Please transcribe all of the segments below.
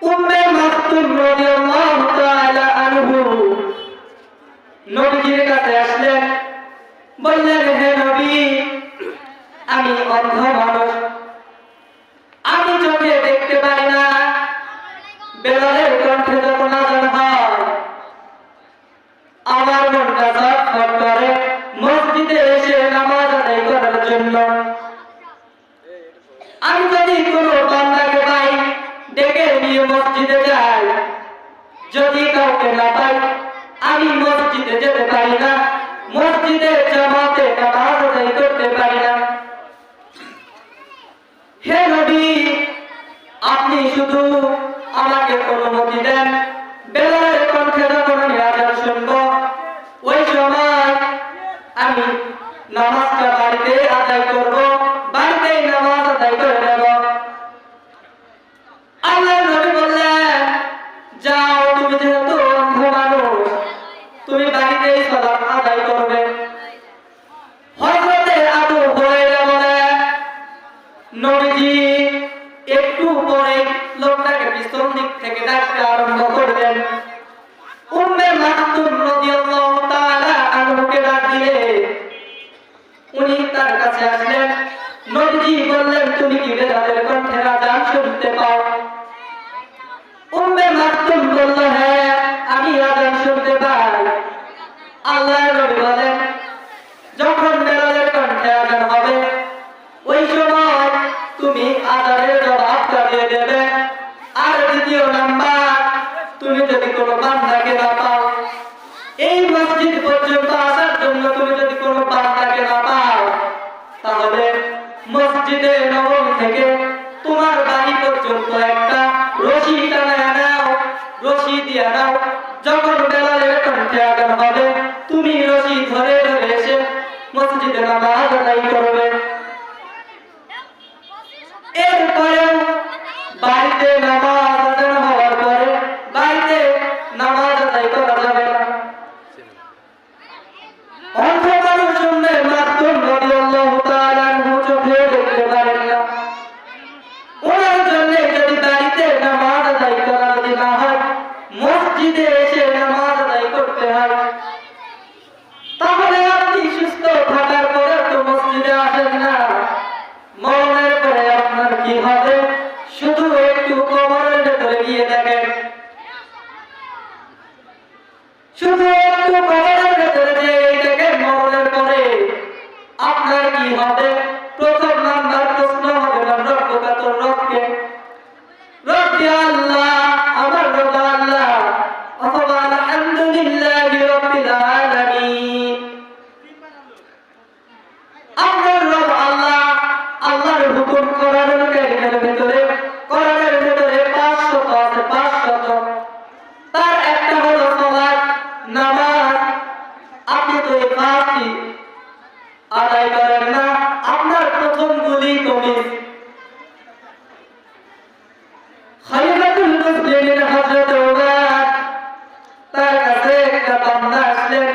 উম্মে মাকতুম রাদিয়াল্লাহু তাআলা আনহু নবীজির কাছে আসলেন, বললেন, হে নবী, আমি অন্ধ মানুষ, আমি চোখে দেখতে পাই না। বেলালের কণ্ঠে যখন আযান হয় আমার মনটা ছটফট করে মসজিদে এসে নামাজ আদায় করার জন্য। আমি যদি কোনো বান্দাকে পাই ডেকে নিয়ে মসজিদে যাই, যদি কাউকে না পাই আমি মসজিদে যেতে পারি না, মসজিদে জামাতে নামাজ আদায় করতে পারি না। হে নবী, আপনি শুধু আমাকে অনুমতি দেন, বেলালের কণ্ঠে যখন আমি আযান শুনবো ওই সময় আমি নামাজটা বাড়িতে আদায় করব, বাড়িতেই নামাজ আদায় করে নেব। আল্লাহর নবী বললেন, যাও, তুমি যেহেতু অন্ধ মানুষ, তুমি বাড়িতেই সালাত আদায় করবে। হযরতে আবু হুরায়রা বলেন, নবীজি একটু পরে লোকটাকে পিছন দিক থেকে ডাকতে আরম্ভ করলেন। উম্মে মাকতুম রাদিয়াল্লাহু তাআলা আনহুকে ডাক দিলে উনি তার কাছে আসলেন। নবীজি বললেন, তুমি কি বেলালের কণ্ঠের আযান শুনতে পাও? উম্মে মাকতুম বলল, হ্যাঁ, আমি আযান শুনতে পাই। আল্লাহর নবী বলেন, যখন বেলালের কণ্ঠে আযান হবে ওই সময় তুমি আযানের জবাবটা দিয়ে দেবে। আর দ্বিতীয় নাম্বার, তুমি যদি কোনো বান্দাকে না পাও, এই মসজিদ পর্যন্ত আসার জন্য তুমি যদি কোনো বান্দাকে না পাও, তাহলে মসজিদে নববী থেকে তোমার বাড়ি পর্যন্ত একটা রশি টানায় নাও, রশি দিয়ে নাও। যখন বেলালের কণ্ঠে আযান হবে তুমি রশি ধরে ধরে এসে মসজিদে নামাজ আদায় করবে। এরপরে বাড়িতে নামাজ আদায় হওয়ার পরে বাড়িতে নামাজ আদায় করা যাবে না। অন্ধ মানুষ উম্মে মাকতুম রাদিয়াল্লাহু তাআলা আনহু চোখে দেখতে পারেন না, ওনার জন্য যদি বাড়িতে নামাজ আদায় করা যদি না হয়, মসজিদে এসে নামাজ আদায় করতে হয়। তাহলে আপনি সুস্থ থাকার পরে তো মসজিদে আসেন না, মরণের পরে আপনার কি হবে শুধু একটু কবরের ভেতরে গিয়ে দেখেন, শুধু একটু কবরের ভেতরে গিয়ে দেখেন মরণের পরে আপনার কি হবে। প্রথম নাম্বার প্রশ্ন হবে, মান রব্বুকা, তোর রবকে? রব্বি আল্লাহ, আমার রব আল্লাহ। অথবা আলহামদুলিল্লাহি রাব্বিল আলামিন, আমার রব আল্লাহ। আল্লাহর হুকুম কোরআনুল কারীমের ভিতরে, কোরআনের ভিতরে 500 আছে, 500। তার একটা হলো সালাত, নামাজ। আপনি তো এই 5টি আদায় করেন না, আপনার প্রথম গুলি কমিস। খলিফাতুল মুসলিমিন হযরত ওমর, তার কাছে একটা বান্দা আসলেন,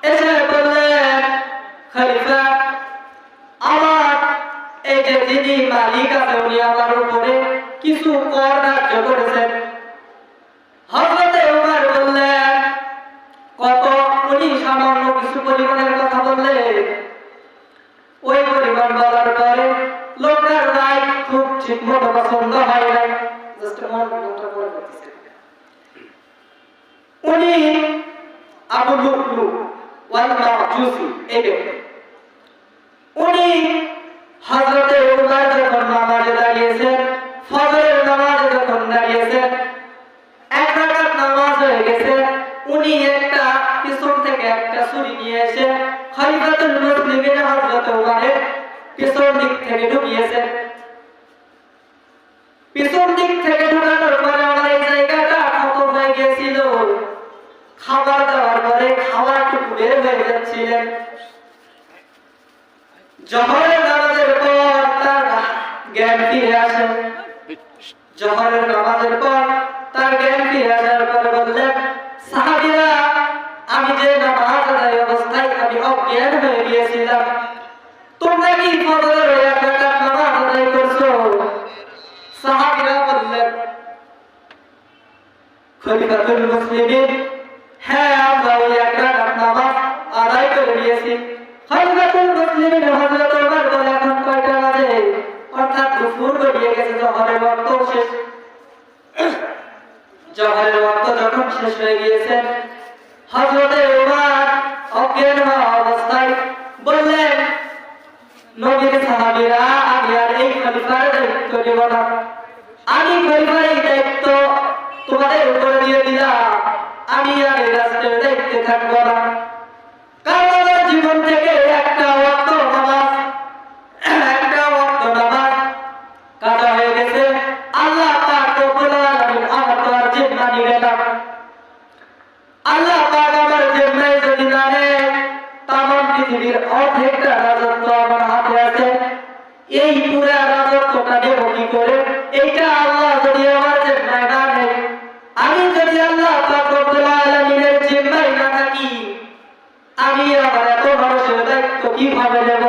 এসে বললেন, খলিফা, আমার এই যে যিনি মালিক আছে উনি আমার উপরে কিছু কর ধার্য করেছেন। হযরতে ওমর বললেন, কত? উনি সামান্য কিছু পরিমাণের কথা বললেন। ওই পরিমাণ বলার পরে লোকটার রায় খুব ঠিক মতো পছন্দ হয় নাই। উনি আবু লুলু ওয়াল মাজুসি, এই ব্যক্তি, উনি হযরতে ওমর যখন নামাজে দাঁড়িয়েছেন, ফজরের নামাজে যখন দাঁড়িয়েছেন, এক রাকাত নামাজ হয়ে গেছে, উনি একটা পিছন থেকে একটা ছুরি নিয়ে এসে খলিফাতুল মুসলিমিন হযরত ওমরের পিছন দিক থেকে ঢুকিয়েছেন। পিছন দিক থেকে ঢুকানোর পরে আমার এই জায়গাটা ক্ষত হয়ে গিয়েছিল, খাবার দেওয়ার পরে খাওয়াটুকু বের হয়ে যাচ্ছিলেন। জোহরের নামাজের পর তার জ্ঞান ফিরে আসে। জোহরের নামাজের পর তার জ্ঞান ফিরে আসার পরে বললেন, সাহাবীরা, আমি যে নামাজ আদায় অবস্থায় আমি অজ্ঞান হয়ে গিয়েছিলাম, তোমরা কি ফজরের এক রাকাত নামাজ আদায় করছো? সাহাবীরা বললেন, খলিফাতুল মুসলিমিন, হ্যাঁ আমরা ওই এক রাকাত নামাজ আদায় করে নিয়েছি। খলিফাতুল মুসলিমিন হযরত ওমর বলে, এখন কয়টা বাজে? অর্থাৎ দুপুর গড়িয়ে গেছে, জোহরের ওয়াক্ত শেষ। জোহরের ওয়াক্ত যখন শেষ হয়ে গিয়েছে, হযরত ওমর অজ্ঞান হওয়া অবস্থায় বললেন, নবীর সাহাবীরা, আমি আর এই খলিফার দায়িত্ব নেব না, আমি খলিফার এই দায়িত্ব তোমাদের উপরে দিয়ে দিলাম, আমি আর এই রাষ্ট্রের দায়িত্বে থাকবো না। কারণ আমার জীবন থেকে একটা ওয়াক্ত নামাজ কাজা হয়ে গেছে। আল্লাহ পাক রব্বুল আলামিন আমার তো আর জিম্মা নিবে না। আল্লাহ পাক আমার জিম্মায় যদি না নেয়, তামাম পৃথিবীর অর্ধেকটা রাজত্ব আমার হাতে আছে। এই পুরা রাজত্বটা নেব কি করে? এইটা আল্লাহ যদি আমার জিম্মায় না নেয়, আমি যদি আল্লাহ পাক রব্বুল আলামিনের জিম্মায় না থাকি, আমি আমার এত মানুষের দায়িত্ব কিভাবে নেব?